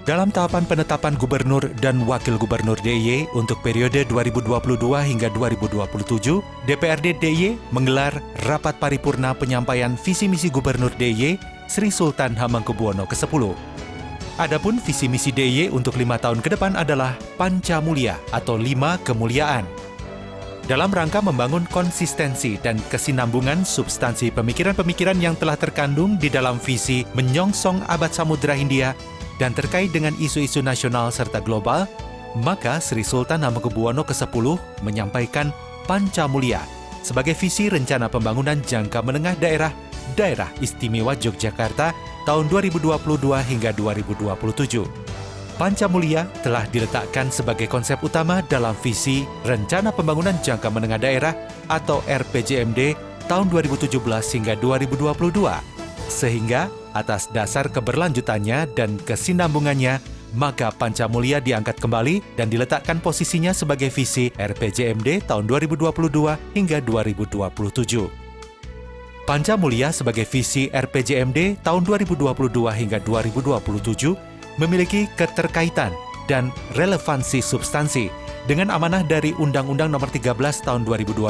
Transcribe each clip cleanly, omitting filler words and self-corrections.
Dalam tahapan penetapan gubernur dan wakil gubernur DIY untuk periode 2022 hingga 2027, DPRD DIY menggelar rapat paripurna penyampaian visi misi gubernur DIY Sri Sultan Hamengkubuwono ke-10. Adapun visi misi DIY untuk 5 tahun ke depan adalah Pancamulya atau 5 kemuliaan. Dalam rangka membangun konsistensi dan kesinambungan substansi pemikiran-pemikiran yang telah terkandung di dalam visi menyongsong abad Samudra Hindia dan terkait dengan isu-isu nasional serta global, maka Sri Sultan Hamengkubuwono ke-10 menyampaikan Pancamulya sebagai visi rencana pembangunan jangka menengah Daerah Istimewa Yogyakarta tahun 2022 hingga 2027. Pancamulya telah diletakkan sebagai konsep utama dalam visi Rencana Pembangunan Jangka Menengah Daerah atau RPJMD tahun 2017 hingga 2022. Sehingga atas dasar keberlanjutannya dan kesinambungannya, maka Pancamulya diangkat kembali dan diletakkan posisinya sebagai visi RPJMD tahun 2022 hingga 2027. Pancamulya sebagai visi RPJMD tahun 2022 hingga 2027 memiliki keterkaitan dan relevansi substansi dengan amanah dari Undang-Undang Nomor 13 Tahun 2012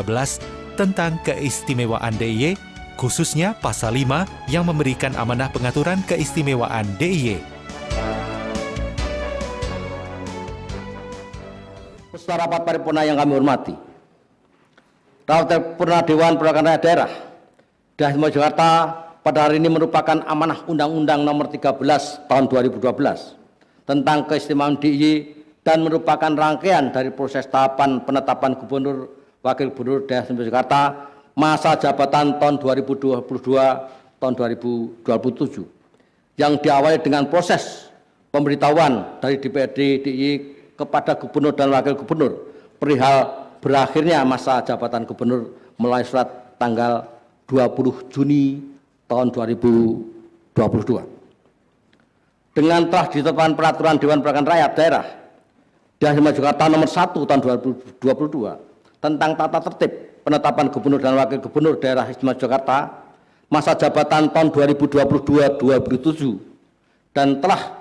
tentang keistimewaan DIY, khususnya Pasal 5 yang memberikan amanah pengaturan keistimewaan DIY. Peserta rapat paripurna yang kami hormati, rapat paripurna Dewan Perwakilan Rakyat Daerah Daerah Istimewa Yogyakarta pada hari ini merupakan amanah Undang-Undang Nomor 13 Tahun 2012 tentang keistimewaan DIY dan merupakan rangkaian dari proses tahapan penetapan Gubernur Wakil Gubernur Daerah Istimewa Yogyakarta masa jabatan tahun 2022 tahun 2027 yang diawali dengan proses pemberitahuan dari DPRD DIY kepada Gubernur dan Wakil Gubernur perihal berakhirnya masa jabatan Gubernur melalui surat tanggal 20 Juni tahun 2022. Dengan telah ditetapkan peraturan Dewan Perwakilan Rakyat Daerah Istimewa Yogyakarta nomor 1 tahun 2022 tentang tata tertib penetapan Gubernur dan Wakil Gubernur Daerah Istimewa Yogyakarta masa jabatan tahun 2022-2027 dan telah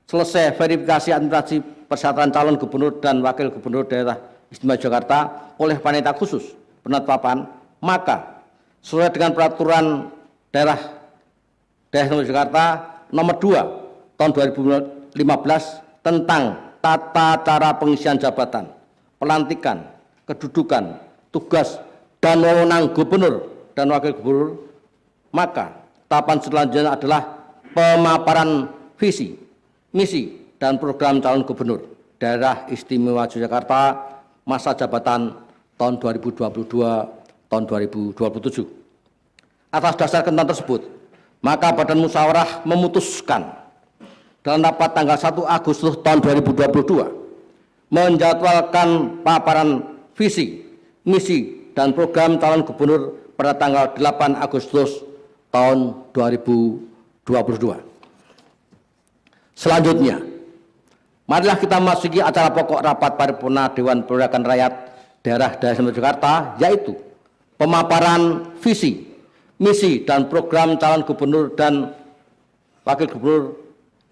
selesai verifikasi administrasi persyaratan calon Gubernur dan Wakil Gubernur Daerah Istimewa Yogyakarta oleh Panitia Khusus Penetapan, maka sesuai dengan peraturan Daerah Istimewa Yogyakarta nomor 2 tahun 2015 tentang tata cara pengisian jabatan, pelantikan, kedudukan, tugas dan wewenang Gubernur dan Wakil Gubernur, maka tahapan selanjutnya adalah pemaparan visi, misi, dan program calon Gubernur Daerah Istimewa Yogyakarta masa jabatan tahun 2022 tahun 2027. Atas dasar ketentuan tersebut, maka Badan Musyawarah memutuskan dalam rapat tanggal 1 Agustus tahun 2022 menjadwalkan paparan visi, misi, dan program calon gubernur pada tanggal 8 Agustus tahun 2022. Selanjutnya, marilah kita memasuki acara pokok rapat paripurna Dewan Perwakilan Rakyat Daerah Istimewa Yogyakarta, yaitu pemaparan visi, misi, dan program calon gubernur dan wakil gubernur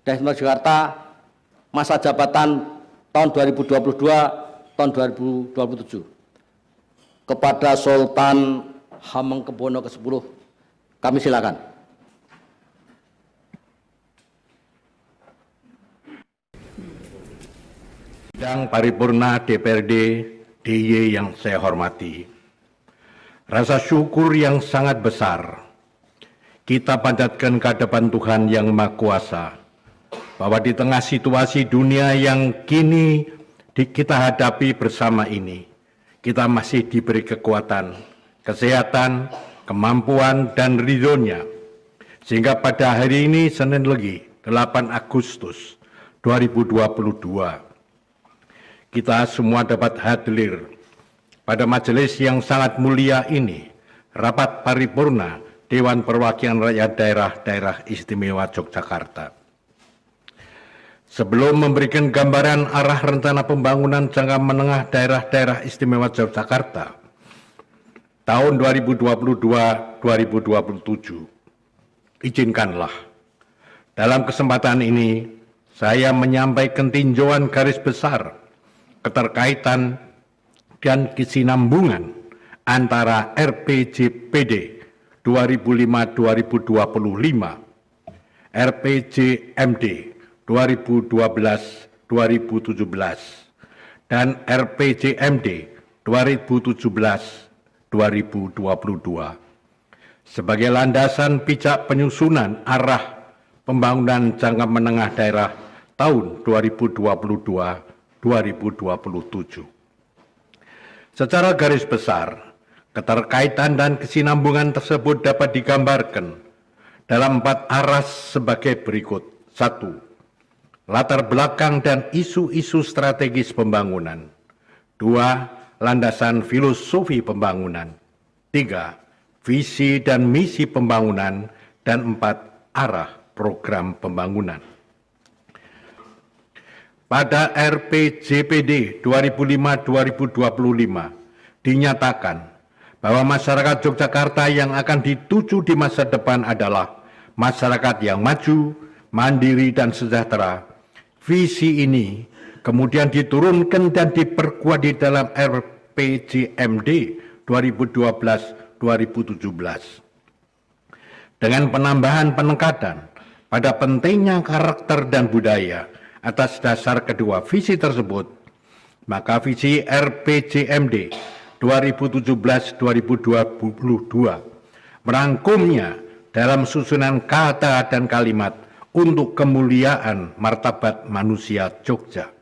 Daerah Istimewa Yogyakarta masa jabatan tahun 2022 tahun 2027. Kepada Sultan Hamengkubuwono ke-10, kami silakan. Sidang paripurna DPRD DIY yang saya hormati, rasa syukur yang sangat besar kita panjatkan ke hadapan Tuhan Yang Maha Kuasa bahwa di tengah situasi dunia yang kini kita hadapi bersama ini, kita masih diberi kekuatan, kesehatan, kemampuan, dan ridhonya, sehingga pada hari ini Senin Legi 8 Agustus 2022 kita semua dapat hadir pada majelis yang sangat mulia ini, rapat paripurna Dewan Perwakilan Rakyat Daerah Istimewa Yogyakarta. Sebelum memberikan gambaran arah rencana pembangunan jangka menengah daerah Istimewa Yogyakarta tahun 2022-2027, izinkanlah dalam kesempatan ini saya menyampaikan tinjauan garis besar keterkaitan dan kesinambungan antara RPJPD 2005-2025, RPJMD 2012-2017, dan RPJMD 2017-2022 sebagai landasan pijak penyusunan arah pembangunan jangka menengah daerah tahun 2022-2027. Secara garis besar, keterkaitan dan kesinambungan tersebut dapat digambarkan dalam 4 aras sebagai berikut. 1. Latar belakang dan isu-isu strategis pembangunan. 2. Landasan filosofi pembangunan. 3. Visi dan misi pembangunan. Dan 4. Arah program pembangunan. Pada RPJPD 2005-2025 dinyatakan bahwa masyarakat Yogyakarta yang akan dituju di masa depan adalah masyarakat yang maju, mandiri, dan sejahtera. Visi ini kemudian diturunkan dan diperkuat di dalam RPJMD 2012-2017 dengan penambahan penekanan pada pentingnya karakter dan budaya. Atas dasar kedua visi tersebut, maka visi RPJMD 2017-2022 merangkumnya dalam susunan kata dan kalimat untuk kemuliaan martabat manusia Jogja,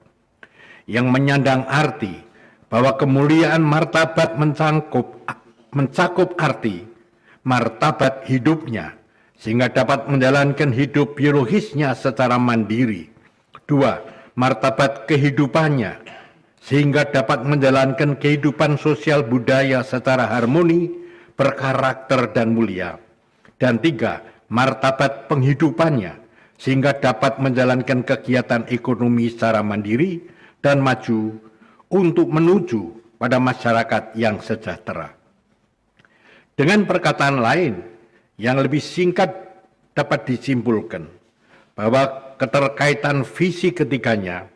yang menyandang arti bahwa kemuliaan martabat mencakup arti martabat hidupnya sehingga dapat menjalankan hidup biologisnya secara mandiri. 2. Martabat kehidupannya sehingga dapat menjalankan kehidupan sosial budaya secara harmoni, berkarakter, dan mulia. Dan 3. Martabat penghidupannya sehingga dapat menjalankan kegiatan ekonomi secara mandiri dan maju untuk menuju pada masyarakat yang sejahtera. Dengan perkataan lain yang lebih singkat dapat disimpulkan bahwa keterkaitan visi ketiganya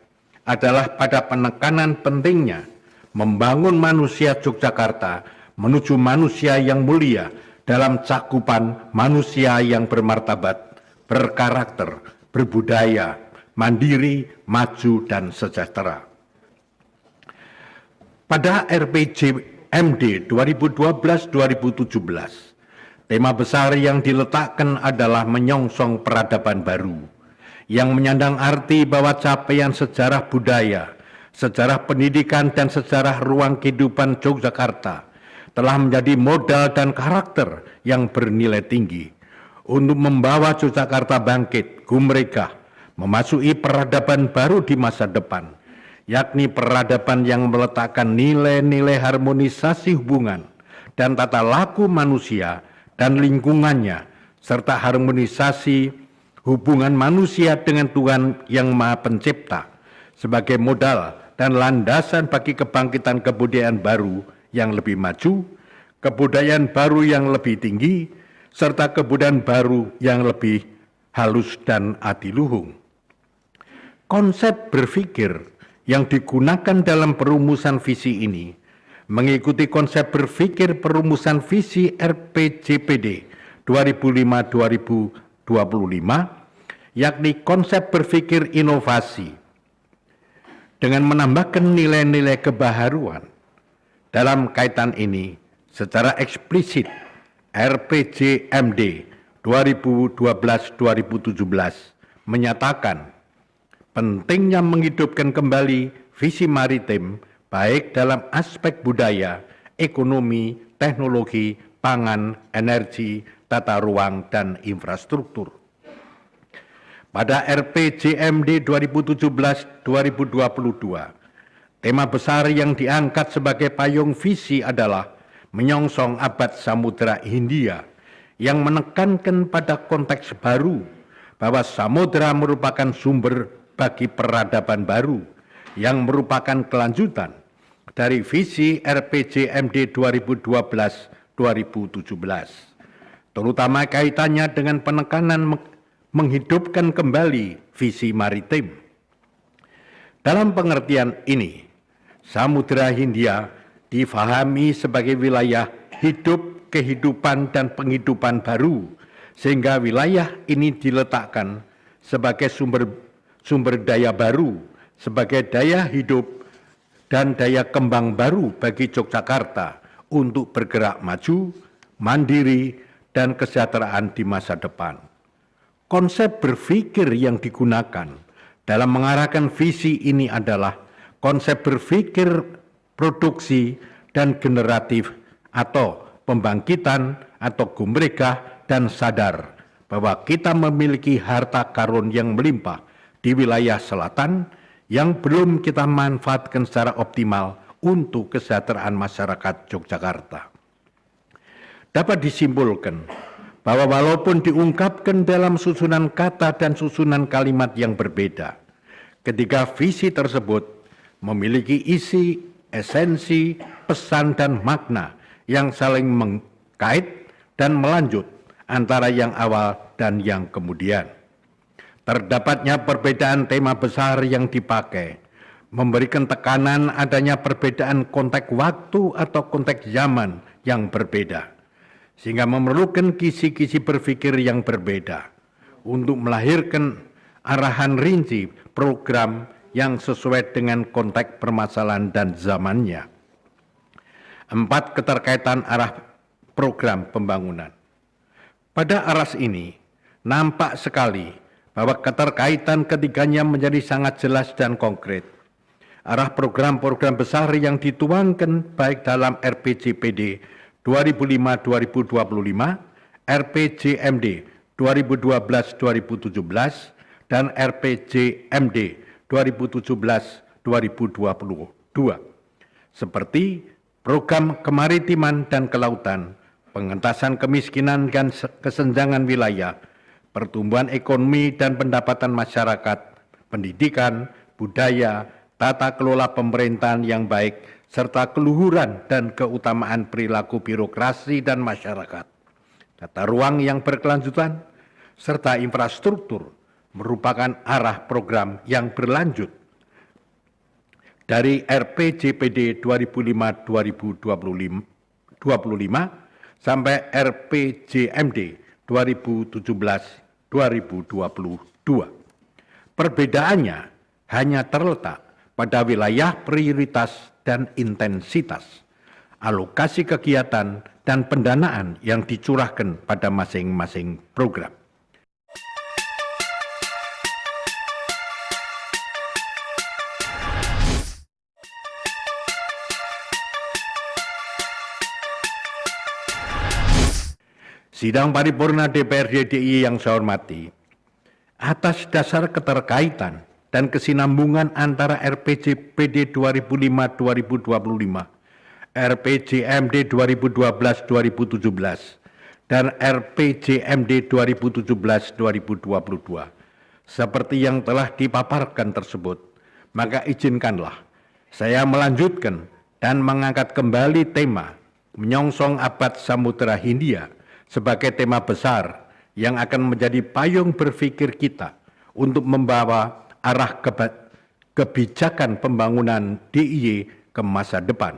adalah pada penekanan pentingnya membangun manusia Yogyakarta menuju manusia yang mulia dalam cakupan manusia yang bermartabat, berkarakter, berbudaya, mandiri, maju, dan sejahtera. Pada RPJMD 2012-2017, tema besar yang diletakkan adalah menyongsong peradaban baru, yang menyandang arti bahwa capaian sejarah budaya, sejarah pendidikan, dan sejarah ruang kehidupan Yogyakarta telah menjadi modal dan karakter yang bernilai tinggi untuk membawa Yogyakarta bangkit, gumregah, memasuki peradaban baru di masa depan, yakni peradaban yang meletakkan nilai-nilai harmonisasi hubungan dan tata laku manusia dan lingkungannya, serta harmonisasi hubungan manusia dengan Tuhan yang Maha Pencipta sebagai modal dan landasan bagi kebangkitan kebudayaan baru yang lebih maju, kebudayaan baru yang lebih tinggi, serta kebudayaan baru yang lebih halus dan adiluhung. Konsep berpikir yang digunakan dalam perumusan visi ini mengikuti konsep berpikir perumusan visi RPJPD 2005-2025, yakni konsep berpikir inovasi dengan menambahkan nilai-nilai kebaharuan. Dalam kaitan ini, secara eksplisit RPJMD 2012-2017 menyatakan pentingnya menghidupkan kembali visi maritim baik dalam aspek budaya, ekonomi, teknologi, pangan, energi, tata ruang, dan infrastruktur. Pada RPJMD 2017-2022, tema besar yang diangkat sebagai payung visi adalah menyongsong abad Samudra Hindia yang menekankan pada konteks baru bahwa samudra merupakan sumber bagi peradaban baru yang merupakan kelanjutan dari visi RPJMD 2012-2017, terutama kaitannya dengan penekanan menghidupkan kembali visi maritim. Dalam pengertian ini, Samudra Hindia difahami sebagai wilayah hidup, kehidupan, dan penghidupan baru, sehingga wilayah ini diletakkan sebagai sumber daya baru, sebagai daya hidup dan daya kembang baru bagi Yogyakarta untuk bergerak maju, mandiri, dan kesejahteraan di masa depan. Konsep berpikir yang digunakan dalam mengarahkan visi ini adalah konsep berpikir produksi dan generatif atau pembangkitan atau gumregah dan sadar bahwa kita memiliki harta karun yang melimpah di wilayah selatan yang belum kita manfaatkan secara optimal untuk kesejahteraan masyarakat Yogyakarta. Dapat disimpulkan bahwa walaupun diungkapkan dalam susunan kata dan susunan kalimat yang berbeda, ketiga visi tersebut memiliki isi, esensi, pesan, dan makna yang saling mengkait dan melanjut antara yang awal dan yang kemudian. Terdapatnya perbedaan tema besar yang dipakai, memberikan tekanan adanya perbedaan konteks waktu atau konteks zaman yang berbeda, sehingga memerlukan kisi-kisi berpikir yang berbeda untuk melahirkan arahan rinci program yang sesuai dengan konteks permasalahan dan zamannya. 4. Keterkaitan arah program pembangunan. Pada aras ini, nampak sekali bahwa keterkaitan ketiganya menjadi sangat jelas dan konkret. Arah program-program besar yang dituangkan baik dalam RPJPD 2005-2025, RPJMD 2012-2017, dan RPJMD 2017-2022, seperti program kemaritiman dan kelautan, pengentasan kemiskinan dan kesenjangan wilayah, pertumbuhan ekonomi dan pendapatan masyarakat, pendidikan, budaya, tata kelola pemerintahan yang baik, serta keluhuran dan keutamaan perilaku birokrasi dan masyarakat. Tata ruang yang berkelanjutan, serta infrastruktur merupakan arah program yang berlanjut dari RPJPD 2005-2025 sampai RPJMD 2017-2022. Perbedaannya hanya terletak pada wilayah prioritas dan intensitas, alokasi kegiatan, dan pendanaan yang dicurahkan pada masing-masing program. Sidang paripurna DPRD DIY yang saya hormati, atas dasar keterkaitan dan kesinambungan antara RPJPD 2005-2025, RPJMD 2012-2017, dan RPJMD 2017-2022, seperti yang telah dipaparkan tersebut, maka izinkanlah saya melanjutkan dan mengangkat kembali tema menyongsong abad Samudra Hindia sebagai tema besar yang akan menjadi payung berpikir kita untuk membawa arah kebijakan pembangunan DIY ke masa depan.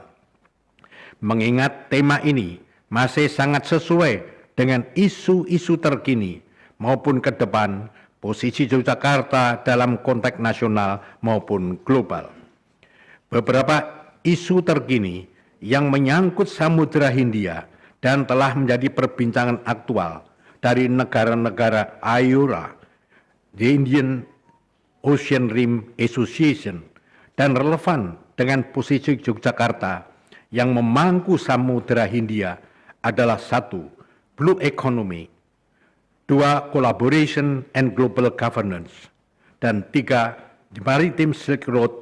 Mengingat tema ini masih sangat sesuai dengan isu-isu terkini maupun ke depan posisi Yogyakarta dalam konteks nasional maupun global. Beberapa isu terkini yang menyangkut Samudra Hindia dan telah menjadi perbincangan aktual dari negara-negara IORA, the Indian Ocean Rim Association, dan relevan dengan posisi Yogyakarta yang memangku Samudra Hindia adalah 1. Blue Economy, 2. Collaboration and Global Governance, dan 3. The Maritime Silk Road,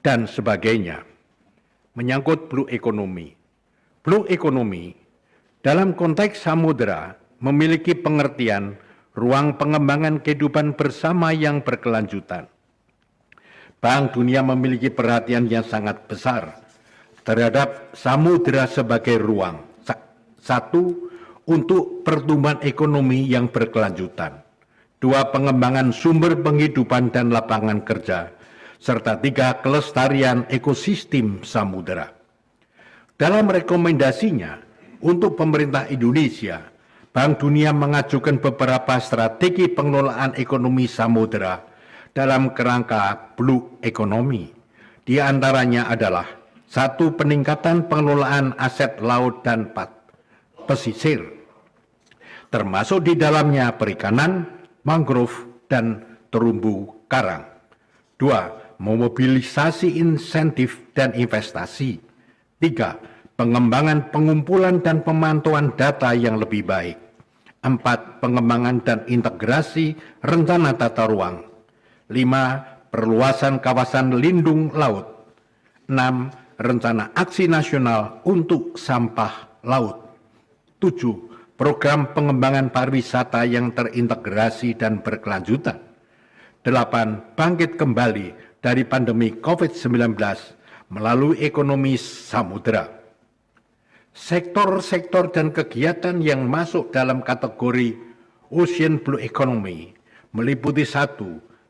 dan sebagainya. Menyangkut blue economy. Blue economy dalam konteks samudera memiliki pengertian ruang pengembangan kehidupan bersama yang berkelanjutan. Bank Dunia memiliki perhatian yang sangat besar terhadap samudera sebagai ruang. 1. untuk pertumbuhan ekonomi yang berkelanjutan. 2. Pengembangan sumber penghidupan dan lapangan kerja. Serta 3. Kelestarian ekosistem samudera. Dalam rekomendasinya untuk pemerintah Indonesia, Bank Dunia mengajukan beberapa strategi pengelolaan ekonomi samudera dalam kerangka Blue Economy. Di antaranya adalah 1. Peningkatan pengelolaan aset laut dan pesisir, termasuk di dalamnya perikanan, mangrove, dan terumbu karang. 2. Memobilisasi insentif dan investasi. 3. Pengembangan pengumpulan dan pemantauan data yang lebih baik. 4. Pengembangan dan integrasi rencana tata ruang. 5. Perluasan kawasan lindung laut. 6. Rencana aksi nasional untuk sampah laut. 7. Program pengembangan pariwisata yang terintegrasi dan berkelanjutan. 8. Bangkit kembali dari pandemi COVID-19 melalui ekonomi samudera. Sektor-sektor dan kegiatan yang masuk dalam kategori Ocean Blue Economy meliputi 1.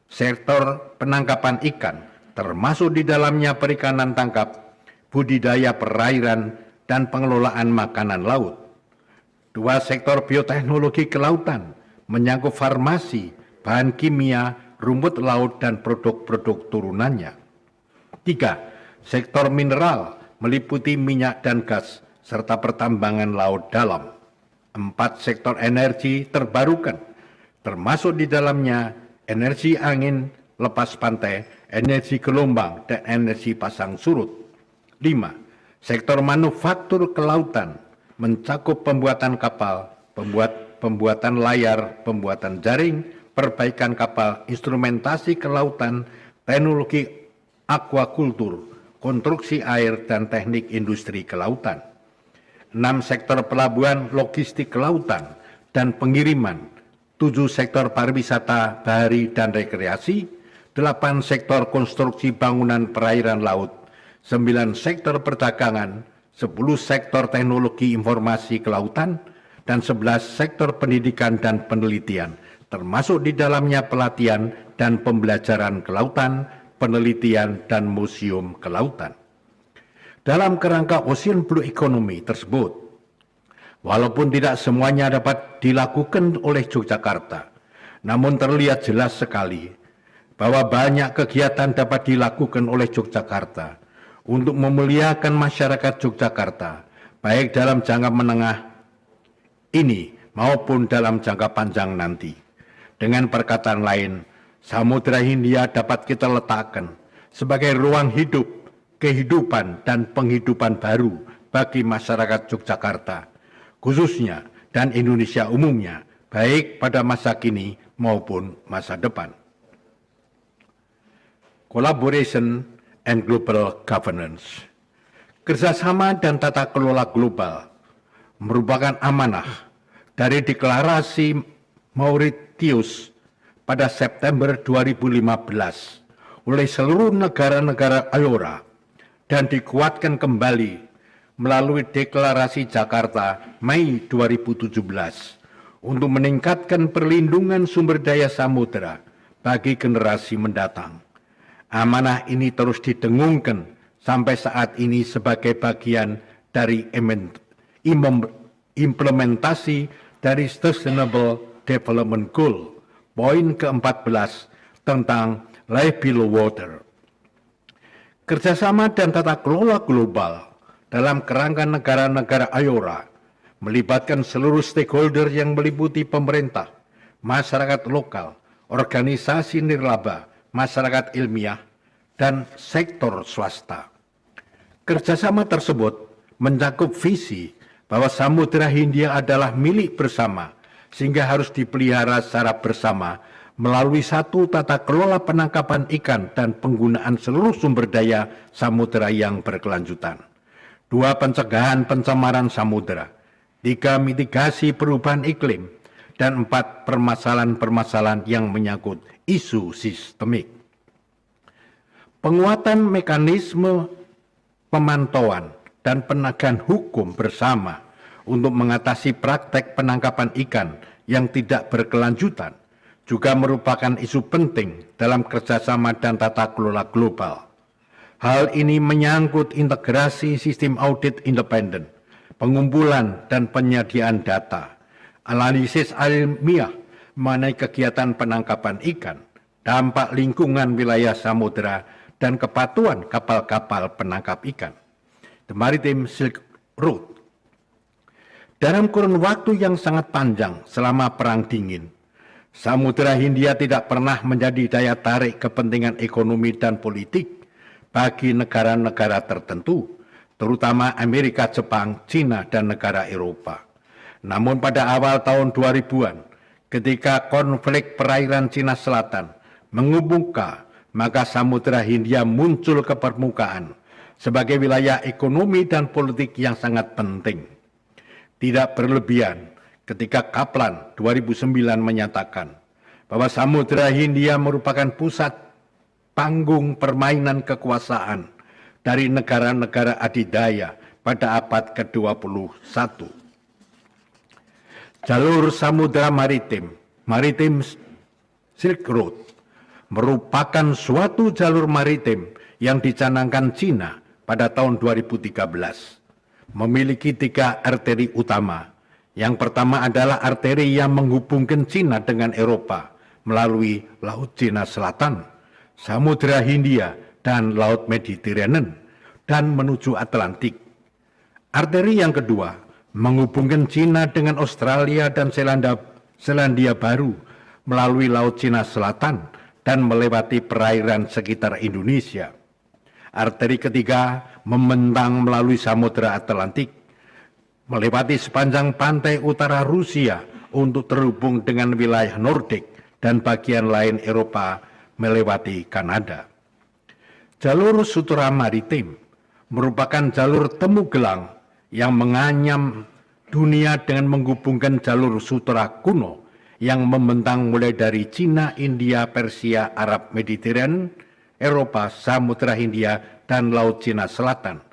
Sektor penangkapan ikan, termasuk di dalamnya perikanan tangkap, budidaya perairan, dan pengelolaan makanan laut. 2. Sektor bioteknologi kelautan, menyangkut farmasi, bahan kimia, rumput laut, dan produk-produk turunannya. 3. Sektor mineral, meliputi minyak dan gas, serta pertambangan laut dalam. 4. Sektor energi terbarukan, termasuk di dalamnya energi angin lepas pantai, energi gelombang, dan energi pasang surut. 5. Sektor manufaktur kelautan, mencakup pembuatan kapal, pembuatan layar, pembuatan jaring, perbaikan kapal, instrumentasi kelautan, teknologi aquakultur, konstruksi air, dan teknik industri kelautan. 6. Sektor pelabuhan, logistik kelautan, dan pengiriman. 7. Sektor pariwisata, bahari, dan rekreasi. 8. Sektor konstruksi bangunan perairan laut. 9. Sektor perdagangan. 10. Sektor teknologi informasi kelautan. Dan 11. Sektor pendidikan dan penelitian, termasuk di dalamnya pelatihan dan pembelajaran kelautan, penelitian, dan museum kelautan. Dalam kerangka Ocean Blue Economy tersebut, walaupun tidak semuanya dapat dilakukan oleh Yogyakarta, namun terlihat jelas sekali bahwa banyak kegiatan dapat dilakukan oleh Yogyakarta untuk memuliakan masyarakat Yogyakarta, baik dalam jangka menengah ini maupun dalam jangka panjang nanti. Dengan perkataan lain, Samudra Hindia dapat kita letakkan sebagai ruang hidup, kehidupan, dan penghidupan baru bagi masyarakat Yogyakarta, khususnya, dan Indonesia umumnya, baik pada masa kini maupun masa depan. Collaboration and Global Governance. Kerjasama dan tata kelola global merupakan amanah dari deklarasi Mauritius pada September 2015 oleh seluruh negara-negara IORA dan dikuatkan kembali melalui deklarasi Jakarta Mei 2017 untuk meningkatkan perlindungan sumber daya samudera bagi generasi mendatang. Amanah ini terus didengungkan sampai saat ini sebagai bagian dari implementasi dari Sustainable Development Goal, poin ke-14 tentang Life Below Water. Kerjasama dan tata kelola global dalam kerangka negara-negara IORA melibatkan seluruh stakeholder yang meliputi pemerintah, masyarakat lokal, organisasi nirlaba, masyarakat ilmiah, dan sektor swasta. Kerjasama tersebut mencakup visi bahwa Samudra Hindia adalah milik bersama, sehingga harus dipelihara secara bersama melalui 1. Tata kelola penangkapan ikan dan penggunaan seluruh sumber daya samudera yang berkelanjutan. 2. Pencegahan pencemaran samudera. 3. Mitigasi perubahan iklim. Dan 4. Permasalahan-permasalahan yang menyangkut isu sistemik. Penguatan mekanisme pemantauan dan penegakan hukum bersama untuk mengatasi praktek penangkapan ikan yang tidak berkelanjutan juga merupakan isu penting dalam kerjasama dan tata kelola global. Hal ini menyangkut integrasi sistem audit independen, pengumpulan dan penyediaan data, analisis ilmiah mengenai kegiatan penangkapan ikan, dampak lingkungan wilayah samudera, dan kepatuhan kapal-kapal penangkap ikan. The Maritime Silk Road. Dalam kurun waktu yang sangat panjang selama Perang Dingin, Samudera Hindia tidak pernah menjadi daya tarik kepentingan ekonomi dan politik bagi negara-negara tertentu, terutama Amerika, Jepang, Cina, dan negara Eropa. Namun pada awal tahun 2000-an, ketika konflik perairan Cina Selatan mengemuka, maka Samudera Hindia muncul ke permukaan sebagai wilayah ekonomi dan politik yang sangat penting. Tidak berlebihan ketika Kaplan 2009 menyatakan bahwa Samudera Hindia merupakan pusat panggung permainan kekuasaan dari negara-negara adidaya pada abad ke-21. Jalur samudera maritim, Maritime Silk Road, merupakan suatu jalur maritim yang dicanangkan Cina pada tahun 2013. Memiliki 3 arteri utama. Yang pertama adalah arteri yang menghubungkan Cina dengan Eropa melalui Laut Cina Selatan, Samudera Hindia, dan Laut Mediterranean, dan menuju Atlantik. Arteri yang kedua menghubungkan Cina dengan Australia dan Selandia Baru melalui Laut Cina Selatan dan melewati perairan sekitar Indonesia. Arteri ketiga membentang melalui Samudera Atlantik, melewati sepanjang pantai utara Rusia untuk terhubung dengan wilayah Nordik dan bagian lain Eropa melewati Kanada. Jalur sutra maritim merupakan jalur temu gelang yang menganyam dunia dengan menghubungkan jalur sutra kuno yang membentang mulai dari Cina, India, Persia, Arab, Mediterranean, Eropa, Samudera Hindia, dan Laut Cina Selatan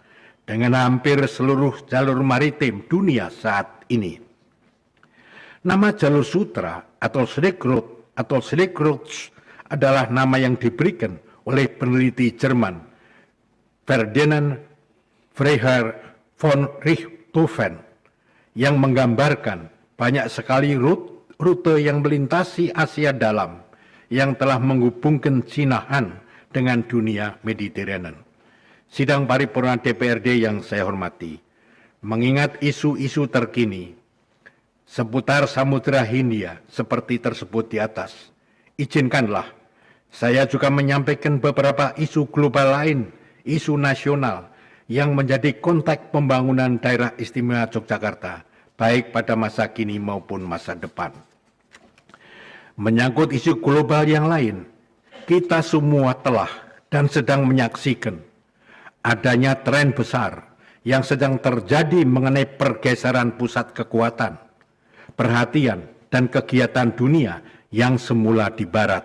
dengan hampir seluruh jalur maritim dunia saat ini. Nama jalur sutra atau Silk Road atau Silk Roads adalah nama yang diberikan oleh peneliti Jerman Ferdinand Freiherr von Richthofen yang menggambarkan banyak sekali rute yang melintasi Asia dalam yang telah menghubungkan Cinahan dengan dunia Mediterranean. Sidang paripurna DPRD yang saya hormati, mengingat isu-isu terkini seputar Samudera Hindia seperti tersebut di atas, izinkanlah saya juga menyampaikan beberapa isu global lain, isu nasional yang menjadi konteks pembangunan daerah istimewa Yogyakarta, baik pada masa kini maupun masa depan. Menyangkut isu global yang lain, kita semua telah dan sedang menyaksikan adanya tren besar yang sedang terjadi mengenai pergeseran pusat kekuatan, perhatian, dan kegiatan dunia yang semula di barat.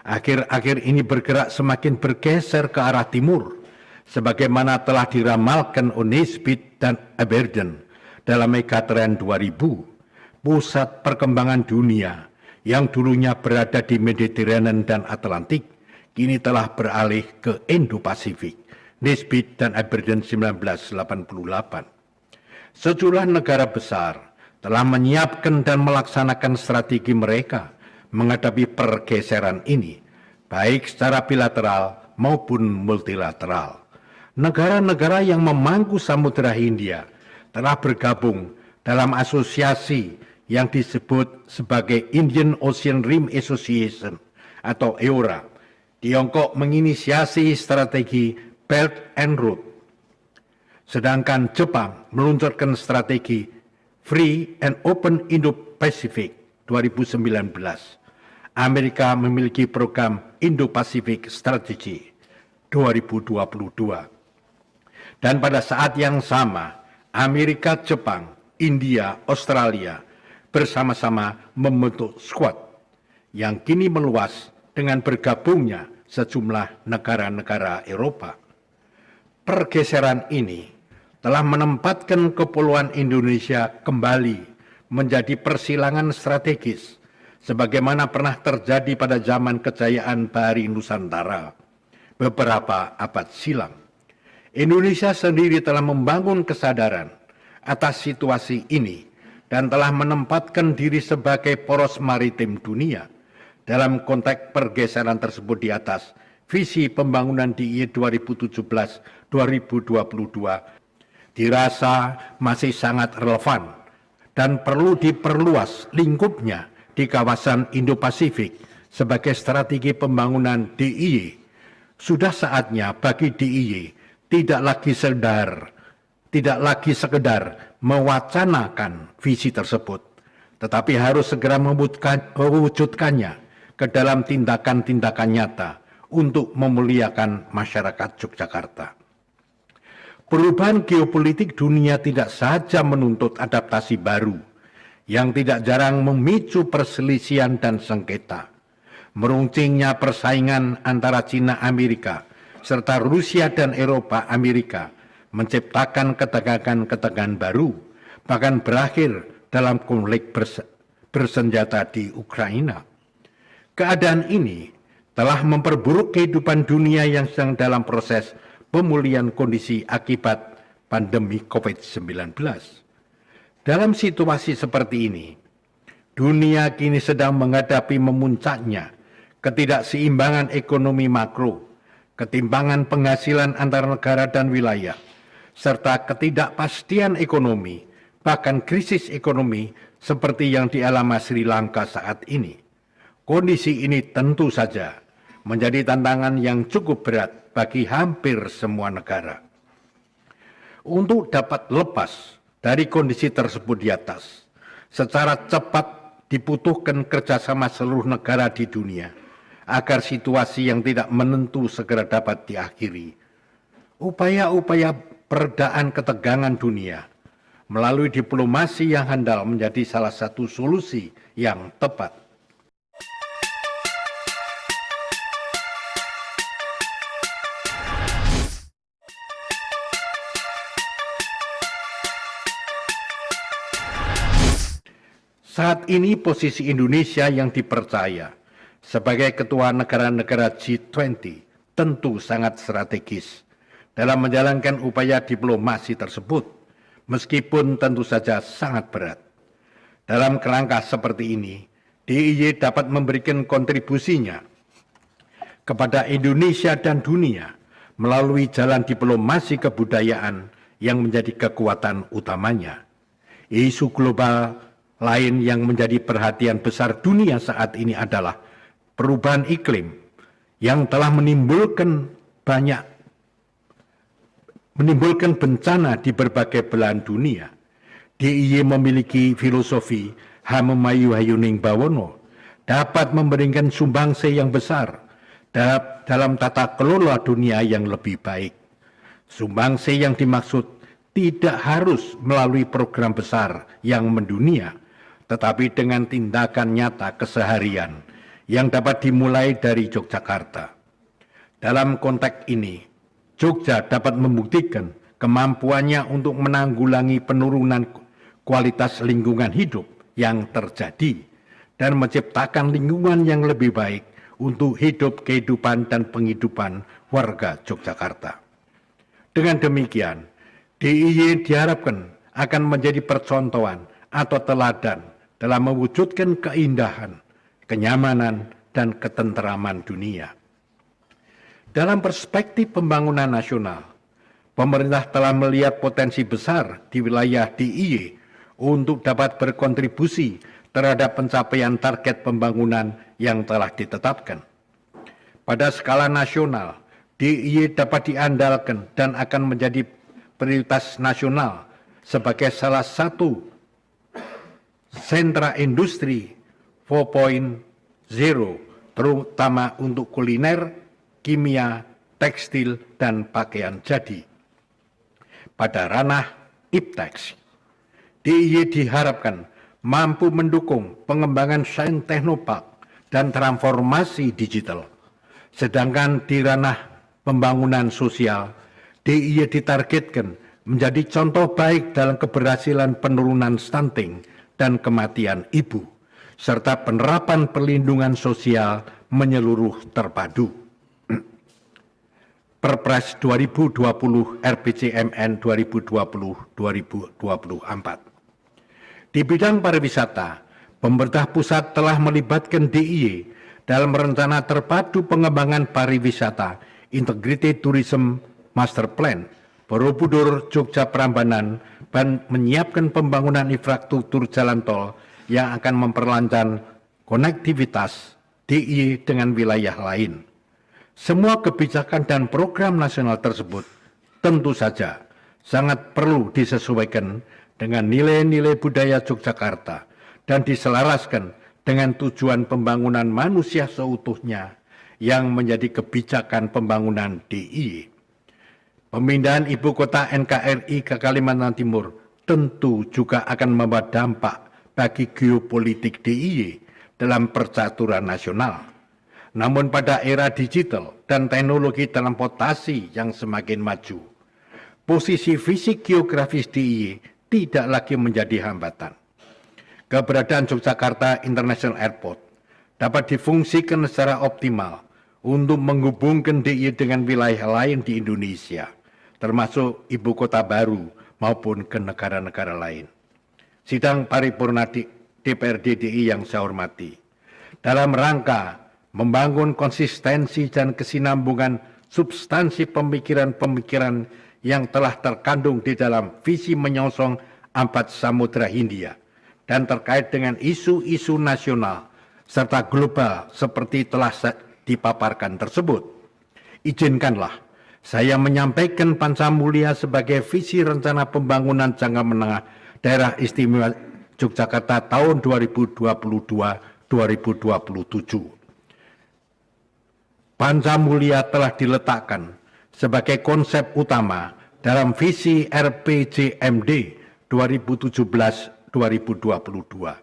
Akhir-akhir ini bergerak semakin bergeser ke arah timur, sebagaimana telah diramalkan Nisbet dan Aberdeen dalam Megatrend 2000, pusat perkembangan dunia yang dulunya berada di Mediterranean dan Atlantik, kini telah beralih ke Indo-Pasifik, Nisbet dan Aberdeen 1988. Sejumlah negara besar telah menyiapkan dan melaksanakan strategi mereka menghadapi pergeseran ini, baik secara bilateral maupun multilateral. Negara-negara yang memangku Samudera Hindia telah bergabung dalam asosiasi yang disebut sebagai Indian Ocean Rim Association atau EORA. Tiongkok menginisiasi strategi Belt and Road, sedangkan Jepang meluncurkan strategi Free and Open Indo-Pacific 2019. Amerika memiliki program Indo-Pacific Strategy 2022. Dan pada saat yang sama, Amerika, Jepang, India, Australia bersama-sama membentuk Squad yang kini meluas dengan bergabungnya sejumlah negara-negara Eropa. Pergeseran ini telah menempatkan Kepulauan Indonesia kembali menjadi persilangan strategis sebagaimana pernah terjadi pada zaman kejayaan Bahari Nusantara beberapa abad silam. Indonesia sendiri telah membangun kesadaran atas situasi ini dan telah menempatkan diri sebagai poros maritim dunia. Dalam konteks pergeseran tersebut di atas, visi pembangunan DIY 2017-2022 dirasa masih sangat relevan dan perlu diperluas lingkupnya di kawasan Indo-Pasifik sebagai strategi pembangunan DIY. Sudah saatnya bagi DIY tidak lagi sekedar mewacanakan visi tersebut, tetapi harus segera mewujudkannya ke dalam tindakan-tindakan nyata untuk memuliakan masyarakat Yogyakarta. Perubahan geopolitik dunia tidak saja menuntut adaptasi baru yang tidak jarang memicu perselisihan dan sengketa. Meruncingnya persaingan antara Cina Amerika serta Rusia dan Eropa Amerika menciptakan ketegangan-ketegangan baru, bahkan berakhir dalam konflik bersenjata di Ukraina. Keadaan ini telah memperburuk kehidupan dunia yang sedang dalam proses pemulihan kondisi akibat pandemi COVID-19. Dalam situasi seperti ini, dunia kini sedang menghadapi memuncaknya ketidakseimbangan ekonomi makro, ketimpangan penghasilan antar negara dan wilayah, serta ketidakpastian ekonomi, bahkan krisis ekonomi seperti yang dialami Sri Lanka saat ini. Kondisi ini tentu saja menjadi tantangan yang cukup berat bagi hampir semua negara. Untuk dapat lepas dari kondisi tersebut di atas, secara cepat dibutuhkan kerjasama seluruh negara di dunia agar situasi yang tidak menentu segera dapat diakhiri. Upaya-upaya peredaan ketegangan dunia melalui diplomasi yang handal menjadi salah satu solusi yang tepat. Saat ini posisi Indonesia yang dipercaya sebagai ketua negara-negara G20 tentu sangat strategis dalam menjalankan upaya diplomasi tersebut, meskipun tentu saja sangat berat. Dalam kerangka seperti ini, DIY dapat memberikan kontribusinya kepada Indonesia dan dunia melalui jalan diplomasi kebudayaan yang menjadi kekuatan utamanya. Isu global lain yang menjadi perhatian besar dunia saat ini adalah perubahan iklim yang telah menimbulkan bencana di berbagai belahan dunia. DIY memiliki filosofi Hamemayu Hayuning Bawono dapat memberikan sumbangsi yang besar dalam tata kelola dunia yang lebih baik. Sumbangsi yang dimaksud tidak harus melalui program besar yang mendunia, tetapi dengan tindakan nyata keseharian yang dapat dimulai dari Yogyakarta. Dalam konteks ini, Jogja dapat membuktikan kemampuannya untuk menanggulangi penurunan kualitas lingkungan hidup yang terjadi dan menciptakan lingkungan yang lebih baik untuk hidup, kehidupan, dan penghidupan warga Yogyakarta. Dengan demikian, DIY diharapkan akan menjadi percontohan atau teladan dalam mewujudkan keindahan, kenyamanan, dan ketenteraman dunia. Dalam perspektif pembangunan nasional, pemerintah telah melihat potensi besar di wilayah DIY untuk dapat berkontribusi terhadap pencapaian target pembangunan yang telah ditetapkan. Pada skala nasional, DIY dapat diandalkan dan akan menjadi prioritas nasional sebagai salah satu sentra industri 4.0, terutama untuk kuliner, kimia, tekstil, dan pakaian jadi. Pada ranah ipteks, DIY diharapkan mampu mendukung pengembangan sains teknopark dan transformasi digital. Sedangkan di ranah pembangunan sosial, DIY ditargetkan menjadi contoh baik dalam keberhasilan penurunan stunting dan kematian ibu, serta penerapan perlindungan sosial menyeluruh terpadu. Perpres 2020 RPJMN 2020-2024. Di bidang pariwisata, pemerintah pusat telah melibatkan DIY dalam rencana terpadu pengembangan pariwisata Integrated Tourism Master Plan Borobudur Jogja Prambanan dan menyiapkan pembangunan infrastruktur jalan tol yang akan memperlancar konektivitas DIY dengan wilayah lain. Semua kebijakan dan program nasional tersebut tentu saja sangat perlu disesuaikan dengan nilai-nilai budaya Yogyakarta dan diselaraskan dengan tujuan pembangunan manusia seutuhnya yang menjadi kebijakan pembangunan DIY. Pemindahan ibu kota NKRI ke Kalimantan Timur tentu juga akan membawa dampak bagi geopolitik DIY dalam percaturan nasional. Namun pada era digital dan teknologi transportasi yang semakin maju, posisi fisik geografis DIY tidak lagi menjadi hambatan. Keberadaan Yogyakarta International Airport dapat difungsikan secara optimal untuk menghubungkan DIY dengan wilayah lain di Indonesia, termasuk ibu kota baru maupun ke negara-negara lain. Sidang paripurna DPRD DIY yang saya hormati, dalam rangka membangun konsistensi dan kesinambungan substansi pemikiran-pemikiran yang telah terkandung di dalam visi menyongsong Empat Samudra Hindia dan terkait dengan isu-isu nasional serta global seperti telah dipaparkan tersebut. Izinkanlah saya menyampaikan Pancamulia sebagai visi rencana pembangunan jangka menengah Daerah Istimewa Yogyakarta tahun 2022-2027. Pancamulia telah diletakkan sebagai konsep utama dalam visi RPJMD 2017-2022,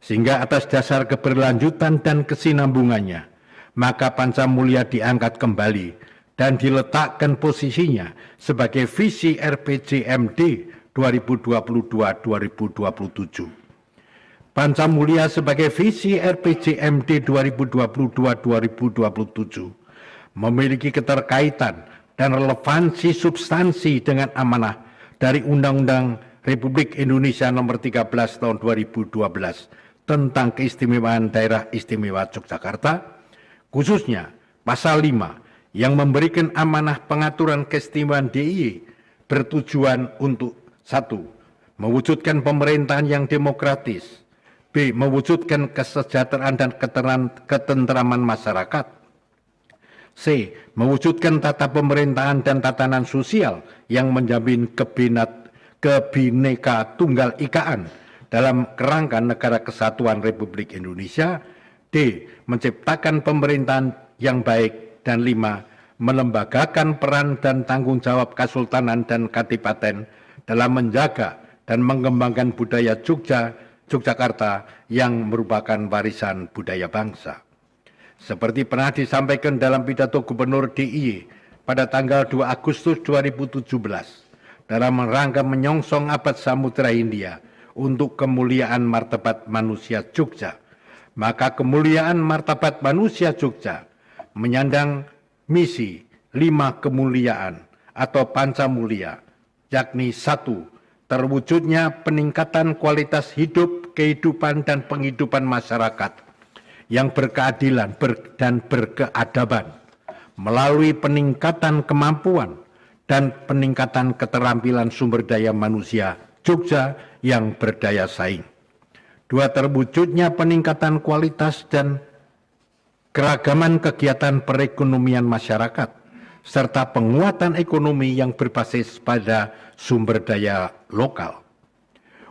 sehingga atas dasar keberlanjutan dan kesinambungannya, maka Pancamulia diangkat kembali dan diletakkan posisinya sebagai visi RPJMD 2022-2027. Pancamulia sebagai visi RPJMD 2022-2027 memiliki keterkaitan dan relevansi substansi dengan amanah dari Undang-Undang Republik Indonesia Nomor 13 Tahun 2012 tentang keistimewaan Daerah Istimewa Yogyakarta, khususnya Pasal 5 yang memberikan amanah pengaturan keistimewaan DIY bertujuan untuk 1. Mewujudkan pemerintahan yang demokratis, B. Mewujudkan kesejahteraan dan ketentraman masyarakat. C. Mewujudkan tata pemerintahan dan tatanan sosial yang menjamin kebineka tunggal ikaan dalam kerangka Negara Kesatuan Republik Indonesia. D. Menciptakan pemerintahan yang baik. Dan 5. Melembagakan peran dan tanggung jawab Kesultanan dan Kadipaten dalam menjaga dan mengembangkan budaya Yogyakarta yang merupakan warisan budaya bangsa. Seperti pernah disampaikan dalam pidato Gubernur DIY pada tanggal 2 Agustus 2017 dalam rangka menyongsong Abad Samudra Hindia untuk kemuliaan martabat manusia Jogja, maka kemuliaan martabat manusia Jogja menyandang misi 5 kemuliaan atau Pancamulia, yakni 1. Terwujudnya peningkatan kualitas hidup, kehidupan, dan penghidupan masyarakat yang berkeadilan dan berkeadaban melalui peningkatan kemampuan dan peningkatan keterampilan sumber daya manusia Jogja yang berdaya saing. 2. Terwujudnya peningkatan kualitas dan keragaman kegiatan perekonomian masyarakat serta penguatan ekonomi yang berbasis pada sumber daya lokal.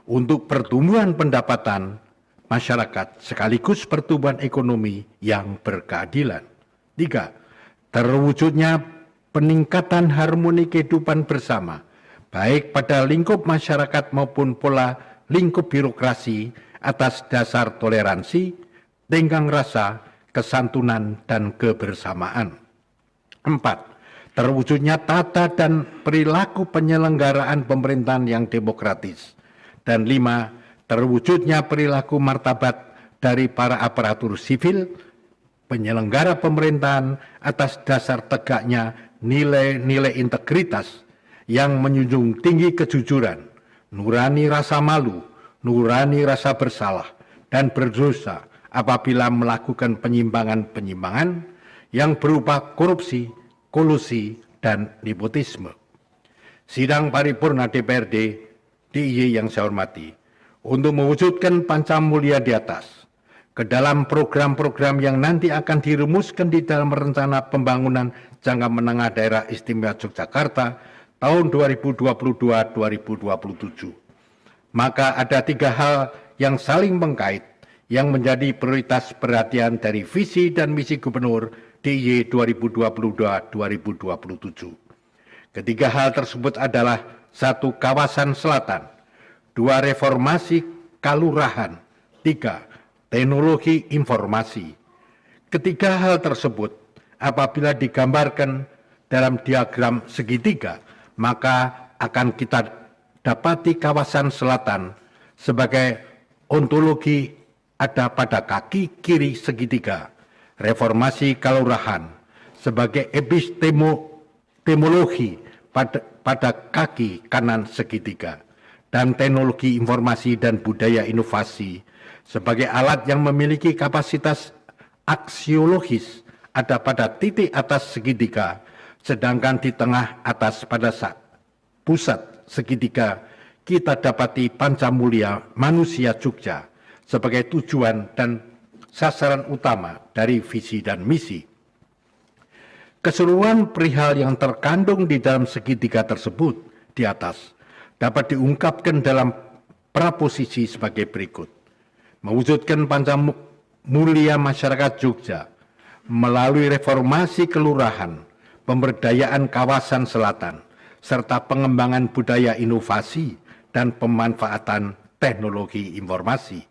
Untuk pertumbuhan pendapatan masyarakat sekaligus pertumbuhan ekonomi yang berkeadilan. 3. Terwujudnya peningkatan harmoni kehidupan bersama, baik pada lingkup masyarakat maupun pola lingkup birokrasi atas dasar toleransi, tenggang rasa, kesantunan, dan kebersamaan. 4. terwujudnya tata dan perilaku penyelenggaraan pemerintahan yang demokratis. Dan 5, terwujudnya perilaku martabat dari para aparatur sivil, penyelenggara pemerintahan atas dasar tegaknya nilai-nilai integritas yang menjunjung tinggi kejujuran, nurani rasa malu, nurani rasa bersalah, dan berdosa apabila melakukan penyimpangan-penyimpangan yang berupa korupsi, kolusi, dan nepotisme. Sidang paripurna DPRD DIY yang saya hormati, untuk mewujudkan Pancamulya di atas, ke dalam program-program yang nanti akan dirumuskan di dalam rencana pembangunan jangka menengah daerah istimewa Yogyakarta tahun 2022-2027. Maka ada 3 hal yang saling mengkait yang menjadi prioritas perhatian dari visi dan misi Gubernur DIY 2022-2027. Ketiga hal tersebut adalah 1. Kawasan selatan, 2. Reformasi kalurahan, 3. Teknologi informasi. Ketiga hal tersebut apabila digambarkan dalam diagram segitiga, maka akan kita dapati kawasan selatan sebagai ontologi ada pada kaki kiri segitiga, reformasi kalurahan sebagai epistemologi pada kaki kanan segitiga, dan teknologi informasi dan budaya inovasi sebagai alat yang memiliki kapasitas aksiologis ada pada titik atas segitiga, sedangkan di tengah atas pada pusat segitiga kita dapati Pancamulya manusia Jogja sebagai tujuan dan sasaran utama dari visi dan misi. Keseluruhan perihal yang terkandung di dalam segitiga tersebut di atas dapat diungkapkan dalam praposisi sebagai berikut. Mewujudkan Pancamulya masyarakat Jogja melalui reformasi kelurahan, pemberdayaan kawasan selatan, serta pengembangan budaya inovasi dan pemanfaatan teknologi informasi.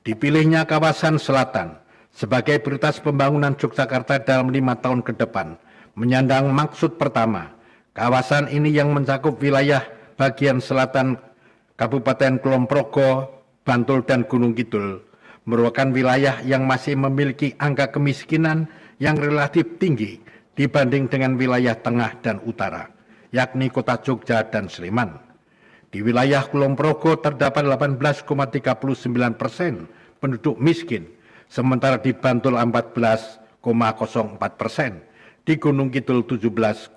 Dipilihnya kawasan selatan sebagai prioritas pembangunan Yogyakarta dalam 5 tahun ke depan menyandang maksud pertama, kawasan ini yang mencakup wilayah bagian selatan Kabupaten Kulon Progo, Bantul, dan Gunung Kidul merupakan wilayah yang masih memiliki angka kemiskinan yang relatif tinggi dibanding dengan wilayah tengah dan utara, yakni kota Jogja dan Sleman. Di wilayah Kulon Progo terdapat 18,39% penduduk miskin, sementara di Bantul 14,04%, di Gunung Kidul 17,69%,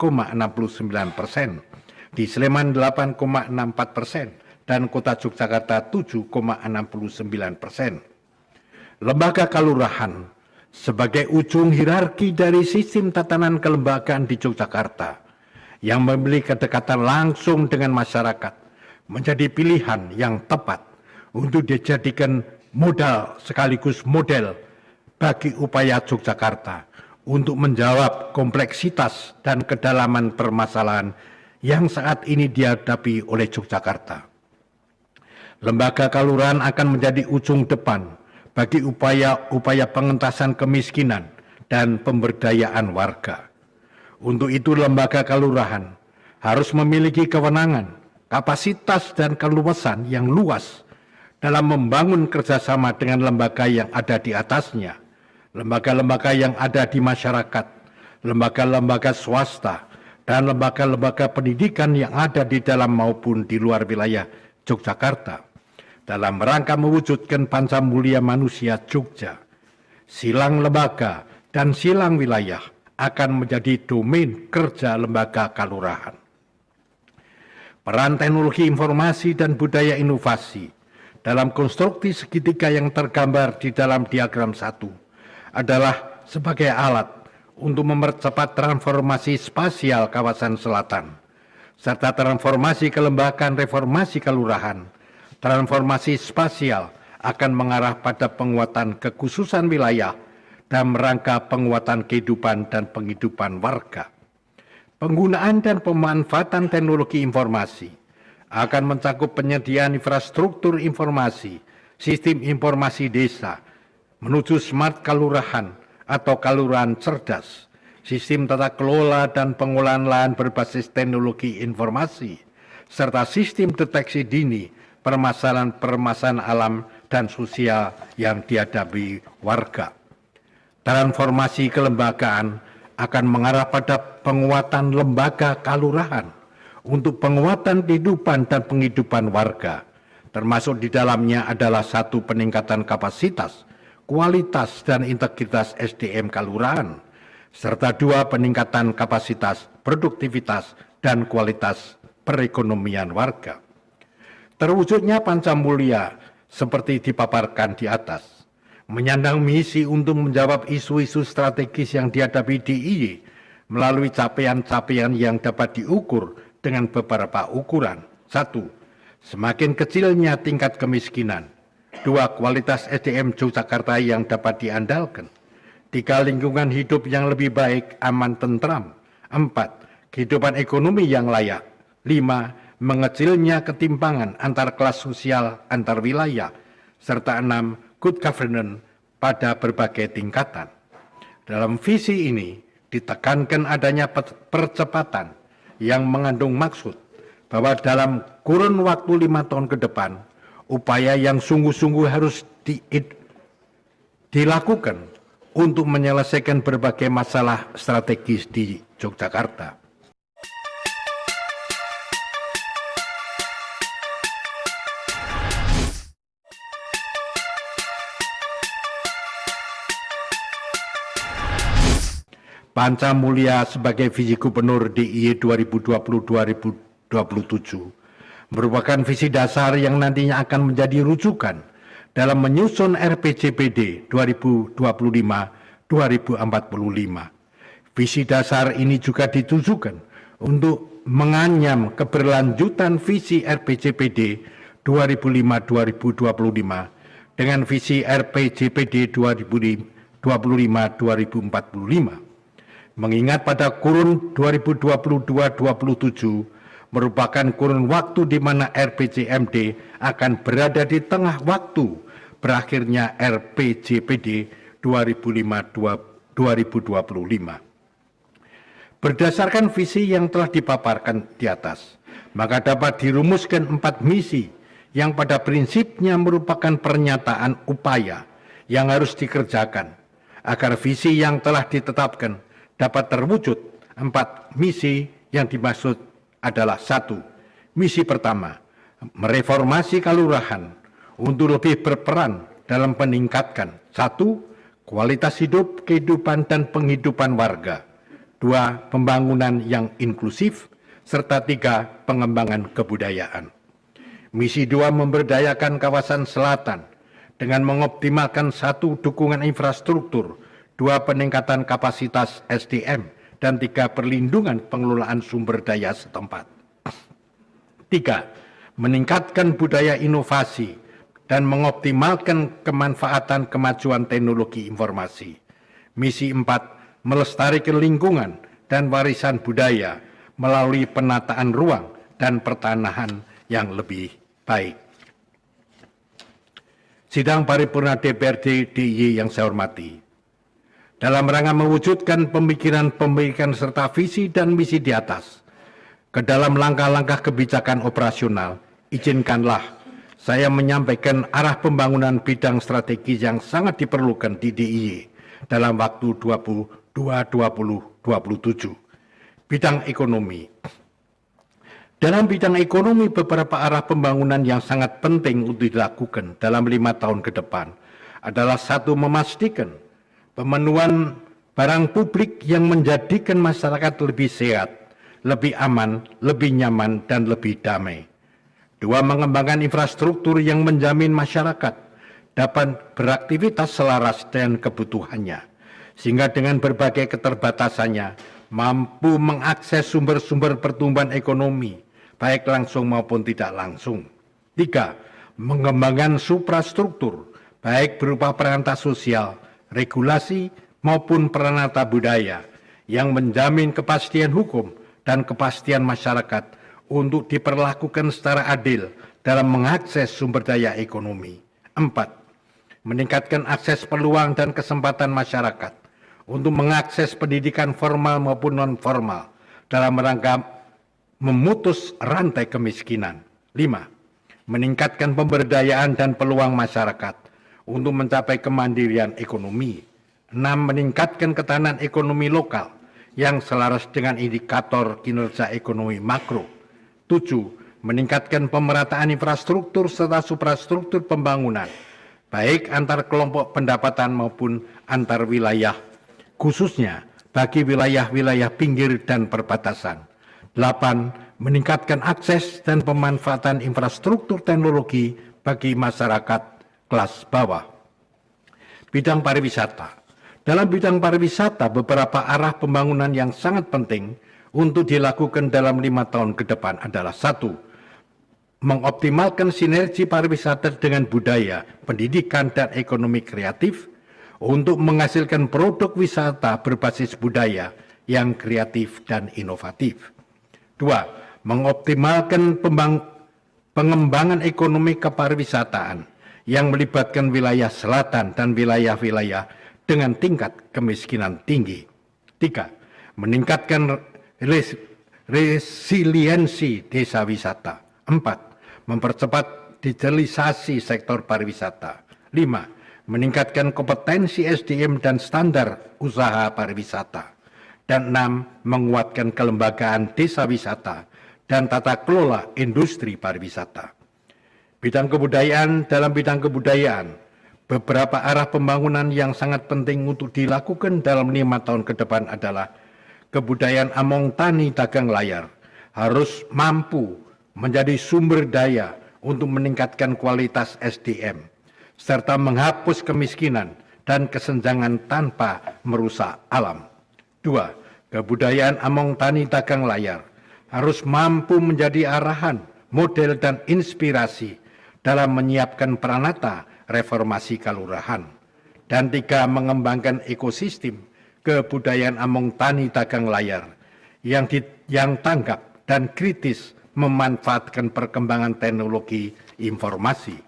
di Sleman 8,64%, dan kota Yogyakarta 7,69%. Lembaga kalurahan sebagai ujung hierarki dari sistem tatanan kelembagaan di Yogyakarta yang memiliki kedekatan langsung dengan masyarakat menjadi pilihan yang tepat untuk dijadikan modal sekaligus model bagi upaya Yogyakarta untuk menjawab kompleksitas dan kedalaman permasalahan yang saat ini dihadapi oleh Yogyakarta. Lembaga kalurahan akan menjadi ujung depan bagi upaya-upaya pengentasan kemiskinan dan pemberdayaan warga. Untuk itu lembaga kalurahan harus memiliki kewenangan, kapasitas, dan keluasan yang luas dalam membangun kerjasama dengan lembaga yang ada di atasnya, lembaga-lembaga yang ada di masyarakat, lembaga-lembaga swasta, dan lembaga-lembaga pendidikan yang ada di dalam maupun di luar wilayah Yogyakarta dalam rangka mewujudkan Pancamulya manusia Jogja. Silang lembaga dan silang wilayah akan menjadi domain kerja lembaga kalurahan. Peran teknologi informasi dan budaya inovasi dalam konstruksi segitiga yang tergambar di dalam diagram 1 adalah sebagai alat untuk mempercepat transformasi spasial kawasan selatan, serta transformasi kelembagaan reformasi kelurahan. Transformasi spasial akan mengarah pada penguatan kekhususan wilayah dalam rangka penguatan kehidupan dan penghidupan warga. Penggunaan dan pemanfaatan teknologi informasi akan mencakup penyediaan infrastruktur informasi, sistem informasi desa, menuju smart kalurahan atau kalurahan cerdas sistem tata kelola dan pengolahan lahan berbasis teknologi informasi, serta sistem deteksi dini permasalahan-permasalahan alam dan sosial yang dihadapi warga. Transformasi kelembagaan akan mengarah pada penguatan lembaga kalurahan untuk penguatan kehidupan dan penghidupan warga, termasuk di dalamnya adalah satu, peningkatan kapasitas, kualitas dan integritas SDM kalurahan, serta dua, peningkatan kapasitas, produktivitas dan kualitas perekonomian warga. Terwujudnya Pancamulya seperti dipaparkan di atas, menyandang misi untuk menjawab isu-isu strategis yang dihadapi DIY melalui capaian-capaian yang dapat diukur dengan beberapa ukuran. 1. Semakin kecilnya tingkat kemiskinan. 2. Kualitas SDM Yogyakarta yang dapat diandalkan. 3. Lingkungan hidup yang lebih baik, aman, tentram. 4. Kehidupan ekonomi yang layak. 5. Mengecilnya ketimpangan antar kelas sosial, antar wilayah. Serta 6. Good governance pada berbagai tingkatan. Dalam visi ini ditekankan adanya percepatan yang mengandung maksud bahwa dalam kurun waktu 5 tahun ke depan, upaya yang sungguh-sungguh harus dilakukan untuk menyelesaikan berbagai masalah strategis di Yogyakarta. Pancamulya sebagai visi gubernur DIY 2020-2027 merupakan visi dasar yang nantinya akan menjadi rujukan dalam menyusun RPJPD 2025-2045. Visi dasar ini juga ditujukan untuk menganyam keberlanjutan visi RPJPD 2005-2025 dengan visi RPJPD 2025-2045. Mengingat pada kurun 2022-2027 merupakan kurun waktu di mana RPJMD akan berada di tengah waktu berakhirnya RPJPD 2025. Berdasarkan visi yang telah dipaparkan di atas, maka dapat dirumuskan 4 misi yang pada prinsipnya merupakan pernyataan upaya yang harus dikerjakan agar visi yang telah ditetapkan dapat terwujud. 4 misi yang dimaksud adalah: 1. Misi pertama, mereformasi kalurahan untuk lebih berperan dalam meningkatkan 1. Kualitas hidup, kehidupan dan penghidupan warga. 2. Pembangunan yang inklusif. Serta 3. Pengembangan kebudayaan. Misi 2, memberdayakan kawasan selatan dengan mengoptimalkan 1. Dukungan infrastruktur, 2. Peningkatan kapasitas SDM, dan 3. Perlindungan pengelolaan sumber daya setempat. 3. Meningkatkan budaya inovasi dan mengoptimalkan kemanfaatan kemajuan teknologi informasi. Misi 4. Melestarikan lingkungan dan warisan budaya melalui penataan ruang dan pertanahan yang lebih baik. Sidang Paripurna DPRD DIY yang saya hormati, dalam rangka mewujudkan pemikiran serta visi dan misi di atas, ke dalam langkah-langkah kebijakan operasional, izinkanlah saya menyampaikan arah pembangunan bidang strategis yang sangat diperlukan di DIY dalam waktu 2020-2027. Bidang ekonomi. Dalam bidang ekonomi, beberapa arah pembangunan yang sangat penting untuk dilakukan dalam 5 tahun ke depan adalah: 1. Memastikan pemenuhan barang publik yang menjadikan masyarakat lebih sehat, lebih aman, lebih nyaman, dan lebih damai. 2. Mengembangkan infrastruktur yang menjamin masyarakat dapat beraktivitas selaras dengan kebutuhannya, sehingga dengan berbagai keterbatasannya mampu mengakses sumber-sumber pertumbuhan ekonomi, baik langsung maupun tidak langsung. 3. Mengembangkan suprastruktur, baik berupa perangkat sosial, regulasi maupun peranata budaya yang menjamin kepastian hukum dan kepastian masyarakat untuk diperlakukan secara adil dalam mengakses sumber daya ekonomi. 4. Meningkatkan akses peluang dan kesempatan masyarakat untuk mengakses pendidikan formal maupun non-formal dalam rangka memutus rantai kemiskinan. 5. Meningkatkan pemberdayaan dan peluang masyarakat untuk mencapai kemandirian ekonomi. 6. Meningkatkan ketahanan ekonomi lokal yang selaras dengan indikator kinerja ekonomi makro. 7. Meningkatkan pemerataan infrastruktur serta suprastruktur pembangunan, baik antar kelompok pendapatan maupun antar wilayah, khususnya bagi wilayah-wilayah pinggir dan perbatasan. 8. Meningkatkan akses dan pemanfaatan infrastruktur teknologi bagi masyarakat kelas bawah. Bidang pariwisata. Dalam bidang pariwisata, beberapa arah pembangunan yang sangat penting untuk dilakukan dalam 5 tahun ke depan adalah: 1. Mengoptimalkan sinergi pariwisata dengan budaya, pendidikan, dan ekonomi kreatif untuk menghasilkan produk wisata berbasis budaya yang kreatif dan inovatif. 2. Mengoptimalkan pengembangan ekonomi kepariwisataan yang melibatkan wilayah selatan dan wilayah-wilayah dengan tingkat kemiskinan tinggi. 3. Meningkatkan resiliensi desa wisata. 4. Mempercepat digitalisasi sektor pariwisata. 5. Meningkatkan kompetensi SDM dan standar usaha pariwisata. Dan 6. Menguatkan kelembagaan desa wisata dan tata kelola industri pariwisata. Bidang kebudayaan. Dalam bidang kebudayaan, beberapa arah pembangunan yang sangat penting untuk dilakukan dalam 5 tahun ke depan adalah: kebudayaan Among Tani Dagang Layar harus mampu menjadi sumber daya untuk meningkatkan kualitas SDM, serta menghapus kemiskinan dan kesenjangan tanpa merusak alam. 2. Kebudayaan Among Tani Dagang Layar harus mampu menjadi arahan, model, dan inspirasi dalam menyiapkan peranata reformasi kalurahan. Dan 3. Mengembangkan ekosistem kebudayaan Among Tani Dagang Layar yang tanggap dan kritis memanfaatkan perkembangan teknologi informasi.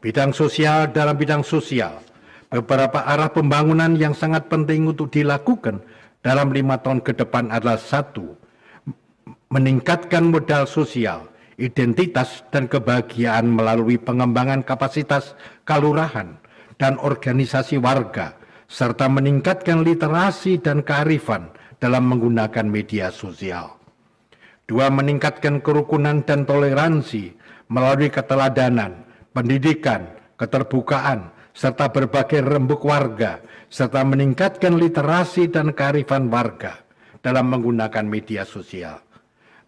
Bidang sosial. Dalam bidang sosial, beberapa arah pembangunan yang sangat penting untuk dilakukan dalam 5 tahun ke depan adalah: 1. Meningkatkan modal sosial, identitas, dan kebahagiaan melalui pengembangan kapasitas kalurahan dan organisasi warga, serta meningkatkan literasi dan kearifan dalam menggunakan media sosial. 2. Meningkatkan kerukunan dan toleransi melalui keteladanan, pendidikan, keterbukaan, serta berbagai rembuk warga, serta meningkatkan literasi dan kearifan warga dalam menggunakan media sosial.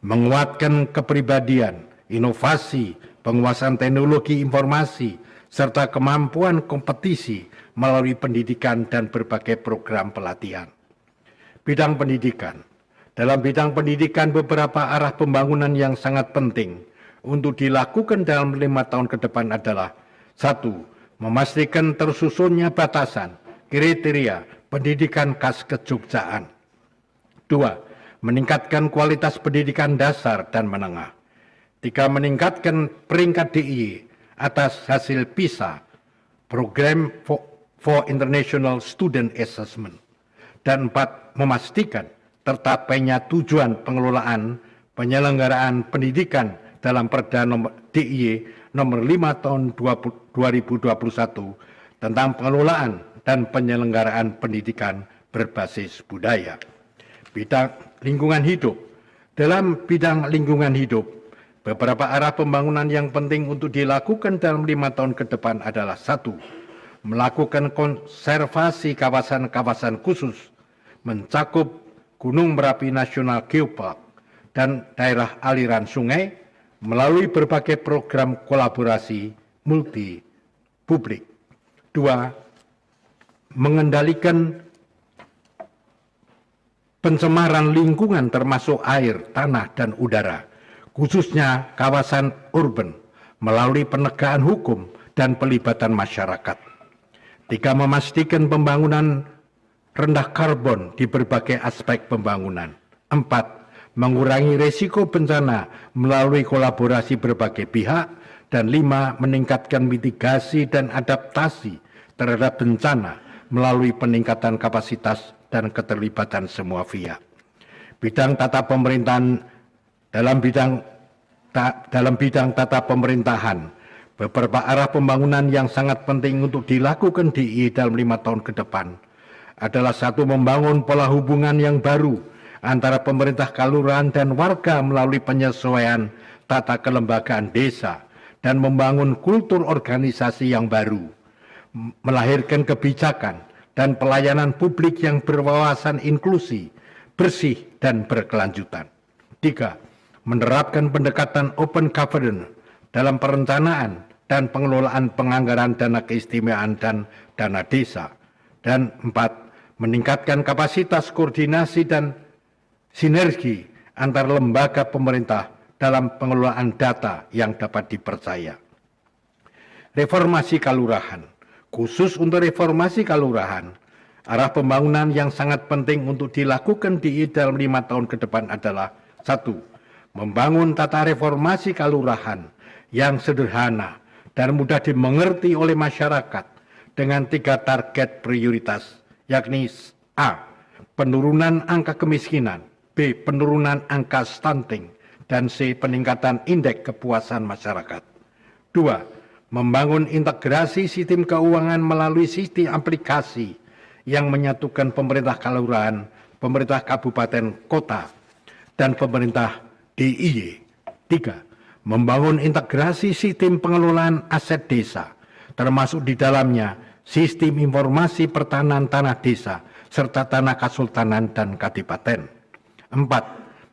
Menguatkan kepribadian, inovasi, penguasaan teknologi informasi, serta kemampuan kompetisi melalui pendidikan dan berbagai program pelatihan. Bidang pendidikan. Dalam bidang pendidikan, beberapa arah pembangunan yang sangat penting untuk dilakukan dalam 5 tahun ke depan adalah: 1. Memastikan tersusunnya batasan, kriteria, pendidikan khas kejogjaan. 2. Meningkatkan kualitas pendidikan dasar dan menengah. 3. Meningkatkan peringkat DIY atas hasil PISA, Program for International Student Assessment. Dan 4. Memastikan tercapainya tujuan pengelolaan penyelenggaraan pendidikan dalam Perda DIY nomor 5 tahun 2021 tentang pengelolaan dan penyelenggaraan pendidikan berbasis budaya. Bidang lingkungan hidup. Dalam bidang lingkungan hidup, beberapa arah pembangunan yang penting untuk dilakukan dalam 5 tahun ke depan adalah: 1. Melakukan konservasi kawasan-kawasan khusus mencakup Gunung Merapi National Geopark dan daerah aliran sungai melalui berbagai program kolaborasi multi publik. 2. Mengendalikan pencemaran lingkungan termasuk air, tanah, dan udara, khususnya kawasan urban, melalui penegakan hukum dan pelibatan masyarakat. 3. Memastikan pembangunan rendah karbon di berbagai aspek pembangunan. 4. Mengurangi risiko bencana melalui kolaborasi berbagai pihak. Dan 5. Meningkatkan mitigasi dan adaptasi terhadap bencana melalui peningkatan kapasitas dan keterlibatan semua pihak. Bidang tata pemerintahan dalam bidang tata pemerintahan, beberapa arah pembangunan yang sangat penting untuk dilakukan DIY dalam 5 tahun ke depan adalah: 1. Membangun pola hubungan yang baru antara pemerintah kelurahan dan warga melalui penyesuaian tata kelembagaan desa dan membangun kultur organisasi yang baru, melahirkan kebijakan dan pelayanan publik yang berwawasan inklusi, bersih, dan berkelanjutan. 3. Menerapkan pendekatan open governance dalam perencanaan dan pengelolaan penganggaran dana keistimewaan dan dana desa. Dan 4. Meningkatkan kapasitas koordinasi dan sinergi antar lembaga pemerintah dalam pengelolaan data yang dapat dipercaya. Reformasi kelurahan. Khusus untuk reformasi kelurahan, arah pembangunan yang sangat penting untuk dilakukan DIY dalam 5 tahun ke depan adalah: 1. Membangun tata reformasi kelurahan yang sederhana dan mudah dimengerti oleh masyarakat dengan 3 target prioritas, yakni: A. Penurunan angka kemiskinan, B. Penurunan angka stunting, dan C. Peningkatan indeks kepuasan masyarakat. 2. Membangun integrasi sistem keuangan melalui sistem aplikasi yang menyatukan pemerintah kelurahan, pemerintah kabupaten kota, dan pemerintah DIY. 3. Membangun integrasi sistem pengelolaan aset desa, termasuk di dalamnya sistem informasi pertahanan tanah desa, serta tanah kesultanan dan kadipaten. 4.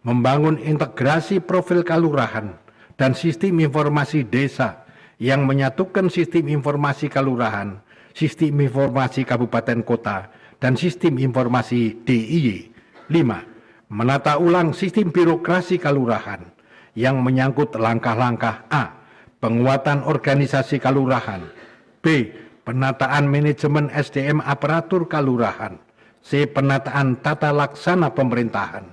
Membangun integrasi profil kelurahan dan sistem informasi desa yang menyatukan sistem informasi kelurahan, sistem informasi kabupaten kota, dan sistem informasi DIY. 5. Menata ulang sistem birokrasi kelurahan yang menyangkut langkah-langkah: A. Penguatan organisasi kelurahan, B. Penataan manajemen SDM aparatur kelurahan, C. Penataan tata laksana pemerintahan,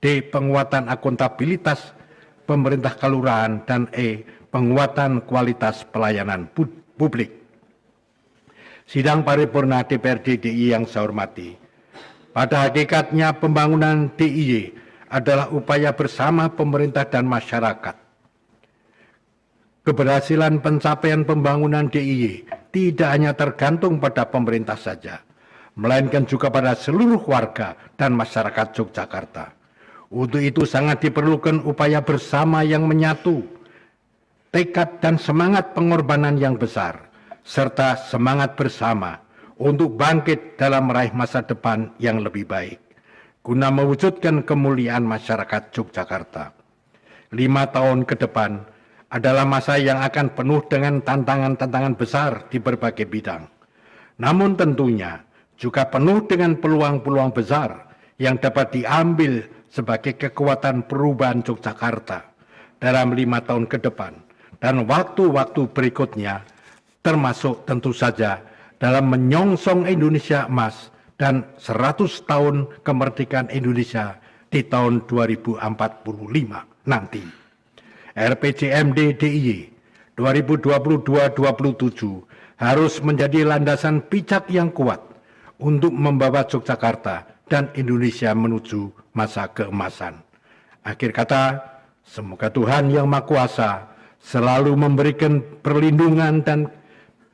D. Penguatan akuntabilitas pemerintah kelurahan, dan E. Penguatan kualitas pelayanan publik. Sidang paripurna DPRD DIY yang saya hormati, pada hakikatnya pembangunan DIY adalah upaya bersama pemerintah dan masyarakat. Keberhasilan pencapaian pembangunan DIY tidak hanya tergantung pada pemerintah saja, melainkan juga pada seluruh warga dan masyarakat Yogyakarta. Untuk itu sangat diperlukan upaya bersama yang menyatu, tekad dan semangat pengorbanan yang besar, serta semangat bersama untuk bangkit dalam meraih masa depan yang lebih baik, guna mewujudkan kemuliaan masyarakat Yogyakarta. 5 tahun ke depan adalah masa yang akan penuh dengan tantangan-tantangan besar di berbagai bidang. Namun tentunya juga penuh dengan peluang-peluang besar yang dapat diambil sebagai kekuatan perubahan Yogyakarta dalam 5 tahun ke depan dan waktu-waktu berikutnya, termasuk tentu saja dalam menyongsong Indonesia Emas dan 100 tahun kemerdekaan Indonesia di tahun 2045 nanti. RPJMD DIY 2022-27 harus menjadi landasan pijak yang kuat untuk membawa Yogyakarta dan Indonesia menuju masa keemasan. Akhir kata, semoga Tuhan Yang Maha Kuasa selalu memberikan perlindungan dan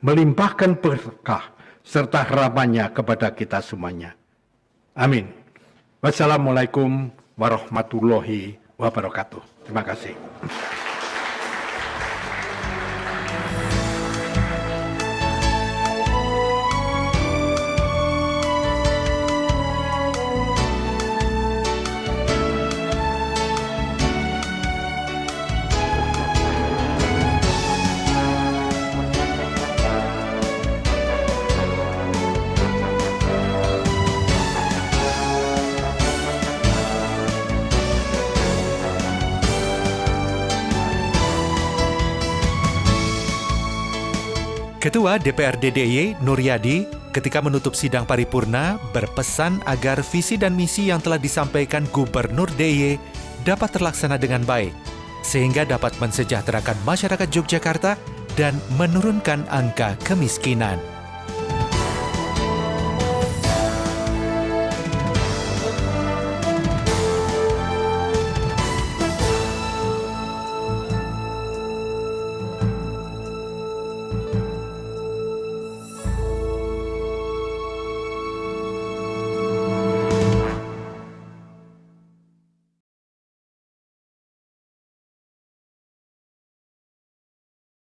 melimpahkan berkah serta harapannya kepada kita semuanya. Amin. Wassalamualaikum warahmatullahi wabarakatuh. Terima kasih. Ketua DPRD DIY Nuryadi ketika menutup sidang paripurna berpesan agar visi dan misi yang telah disampaikan Gubernur DIY dapat terlaksana dengan baik, sehingga dapat mensejahterakan masyarakat Yogyakarta dan menurunkan angka kemiskinan.